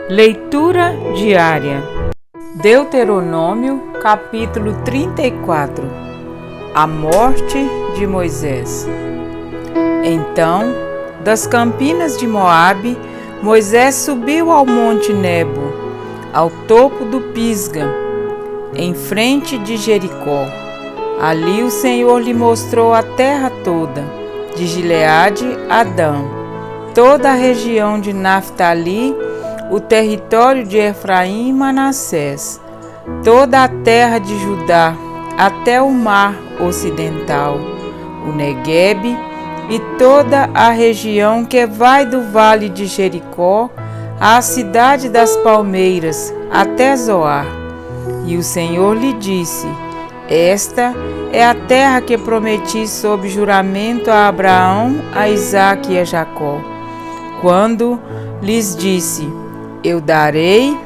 Leitura diária. Deuteronômio, capítulo 34. A morte de Moisés. Então, das campinas de Moabe, Moisés subiu ao monte Nebo, ao topo do Pisga, em frente de Jericó. Ali o Senhor lhe mostrou a terra toda, de Gileade a Dan, toda a região de Naftali, o território de Efraim e Manassés, toda a terra de Judá, até o mar ocidental, o Neguebe e toda a região que vai do vale de Jericó à cidade das palmeiras, até Zoar. E o Senhor lhe disse: Esta é a terra que prometi sob juramento a Abraão, a Isaque e a Jacó, quando lhes disse: Eu darei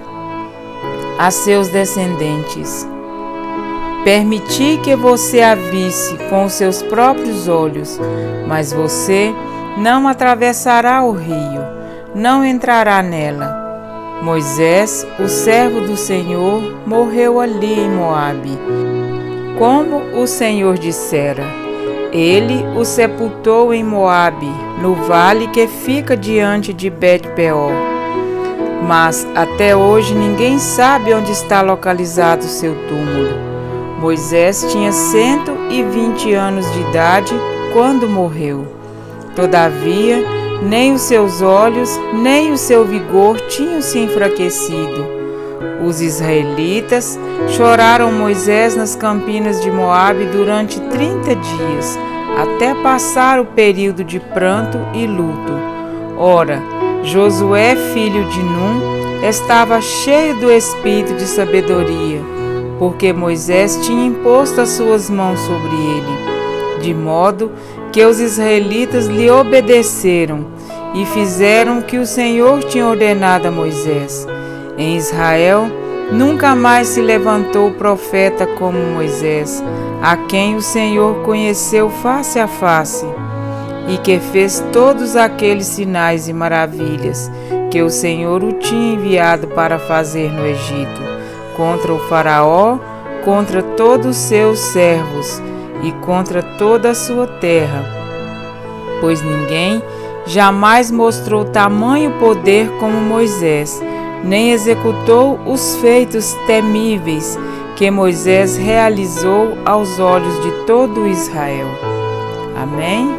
a seus descendentes. Permiti que você a visse com os seus próprios olhos, mas você não atravessará o rio, não entrará nela. Moisés, o servo do Senhor, morreu ali em Moabe, como o Senhor dissera. Ele o sepultou em Moabe, no vale que fica diante de Bet-peor. Mas até hoje ninguém sabe onde está localizado seu túmulo. Moisés tinha 120 anos de idade quando morreu. Todavia, nem os seus olhos, nem o seu vigor tinham se enfraquecido. Os israelitas choraram Moisés nas campinas de Moabe durante 30 dias, até passar o período de pranto e luto. Ora, Josué, filho de Num, estava cheio do espírito de sabedoria, porque Moisés tinha imposto as suas mãos sobre ele, de modo que os israelitas lhe obedeceram e fizeram o que o Senhor tinha ordenado a Moisés. Em Israel nunca mais se levantou profeta como Moisés, a quem o Senhor conheceu face a face, e que fez todos aqueles sinais e maravilhas que o Senhor o tinha enviado para fazer no Egito, contra o faraó, contra todos os seus servos e contra toda a sua terra. Pois ninguém jamais mostrou tamanho poder como Moisés, nem executou os feitos temíveis que Moisés realizou aos olhos de todo Israel. Amém?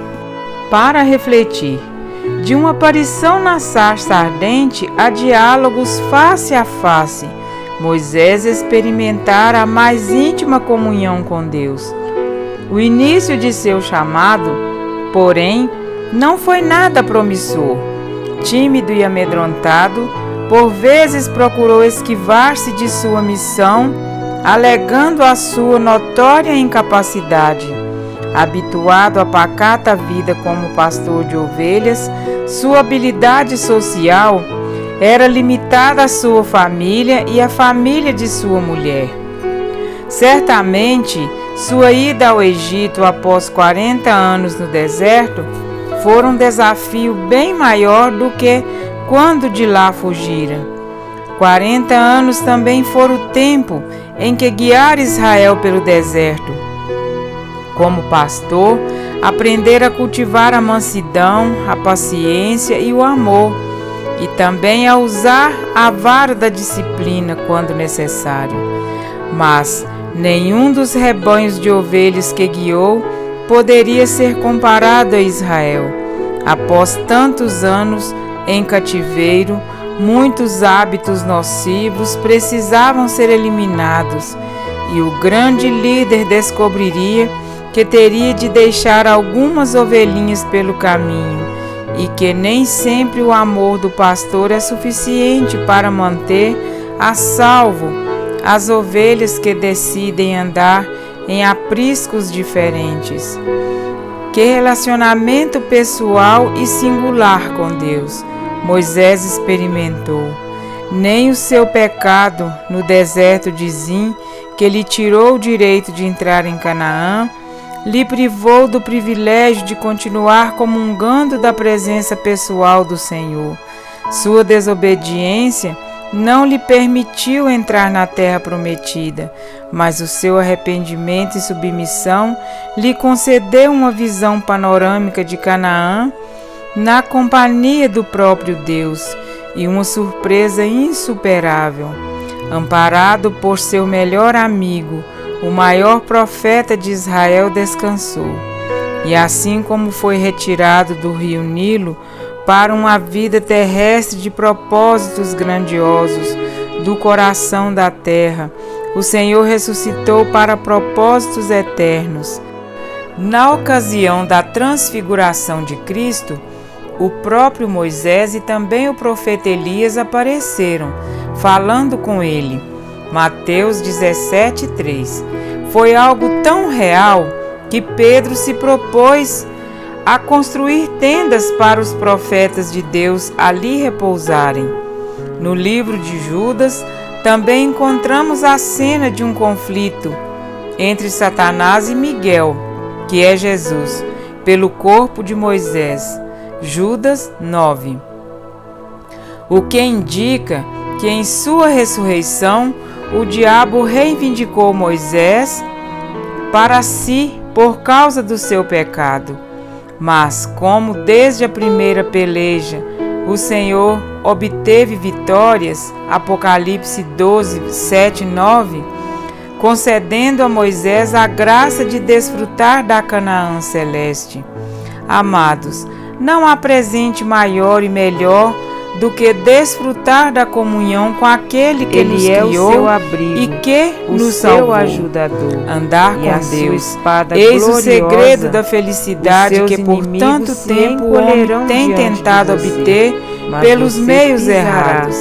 Para refletir, de uma aparição na sarça ardente a diálogos face a face, Moisés experimentara a mais íntima comunhão com Deus. O início de seu chamado, porém, não foi nada promissor. Tímido e amedrontado, por vezes procurou esquivar-se de sua missão, alegando a sua notória incapacidade. Habituado à pacata vida como pastor de ovelhas, sua habilidade social era limitada à sua família e à família de sua mulher. Certamente, sua ida ao Egito após 40 anos no deserto foi um desafio bem maior do que quando de lá fugira. 40 anos também foram o tempo em que guiara Israel pelo deserto. Como pastor, aprender a cultivar a mansidão, a paciência e o amor, e também a usar a vara da disciplina quando necessário. Mas nenhum dos rebanhos de ovelhas que guiou poderia ser comparado a Israel. Após tantos anos em cativeiro, muitos hábitos nocivos precisavam ser eliminados, e o grande líder descobriria que teria de deixar algumas ovelhinhas pelo caminho, e que nem sempre o amor do pastor é suficiente para manter a salvo as ovelhas que decidem andar em apriscos diferentes. Que relacionamento pessoal e singular com Deus Moisés experimentou. Nem o seu pecado no deserto de Zim, que lhe tirou o direito de entrar em Canaã, lhe privou do privilégio de continuar comungando da presença pessoal do Senhor. Sua desobediência não lhe permitiu entrar na terra prometida, mas o seu arrependimento e submissão lhe concedeu uma visão panorâmica de Canaã na companhia do próprio Deus e uma surpresa insuperável. Amparado por seu melhor amigo, o maior profeta de Israel descansou. E assim como foi retirado do rio Nilo para uma vida terrestre de propósitos grandiosos do coração da terra, o Senhor ressuscitou para propósitos eternos. Na ocasião da transfiguração de Cristo, o próprio Moisés e também o profeta Elias apareceram, falando com ele. Mateus 17:3. Foi algo tão real que Pedro se propôs a construir tendas para os profetas de Deus ali repousarem. No livro de Judas, também encontramos a cena de um conflito entre Satanás e Miguel, que é Jesus, pelo corpo de Moisés. Judas 9. O que indica que em sua ressurreição o diabo reivindicou Moisés para si por causa do seu pecado. Mas como desde a primeira peleja o Senhor obteve vitórias, Apocalipse 12, 7 e 9, concedendo a Moisés a graça de desfrutar da Canaã celeste. Amados, não há presente maior e melhor do que desfrutar da comunhão com aquele que nos criou, o seu abrigo, e que nos salvou, ajudador, andar com Deus. Eis o segredo da felicidade que por tanto tempo o homem tem tentado obter pelos meios errados.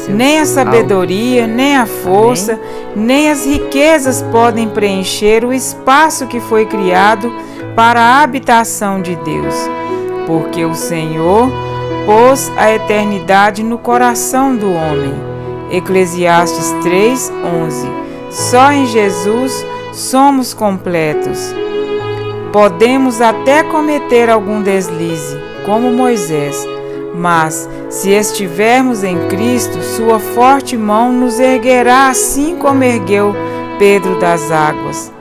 Nem a sabedoria, nem a força, nem as riquezas podem preencher o espaço que foi criado para a habitação de Deus, porque o Senhor pôs a eternidade no coração do homem. Eclesiastes 3:11. Só em Jesus somos completos. Podemos até cometer algum deslize, como Moisés, mas se estivermos em Cristo, sua forte mão nos erguerá assim como ergueu Pedro das águas.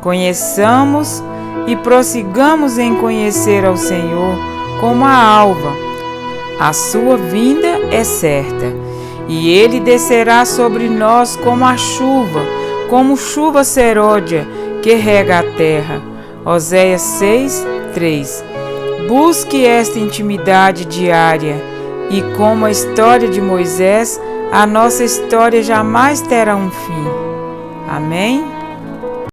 Conheçamos e prossigamos em conhecer ao Senhor como a alva. A sua vinda é certa, e ele descerá sobre nós como chuva serôdia que rega a terra. Oséias 6:3. Busque esta intimidade diária, e como a história de Moisés, a nossa história jamais terá um fim. Amém?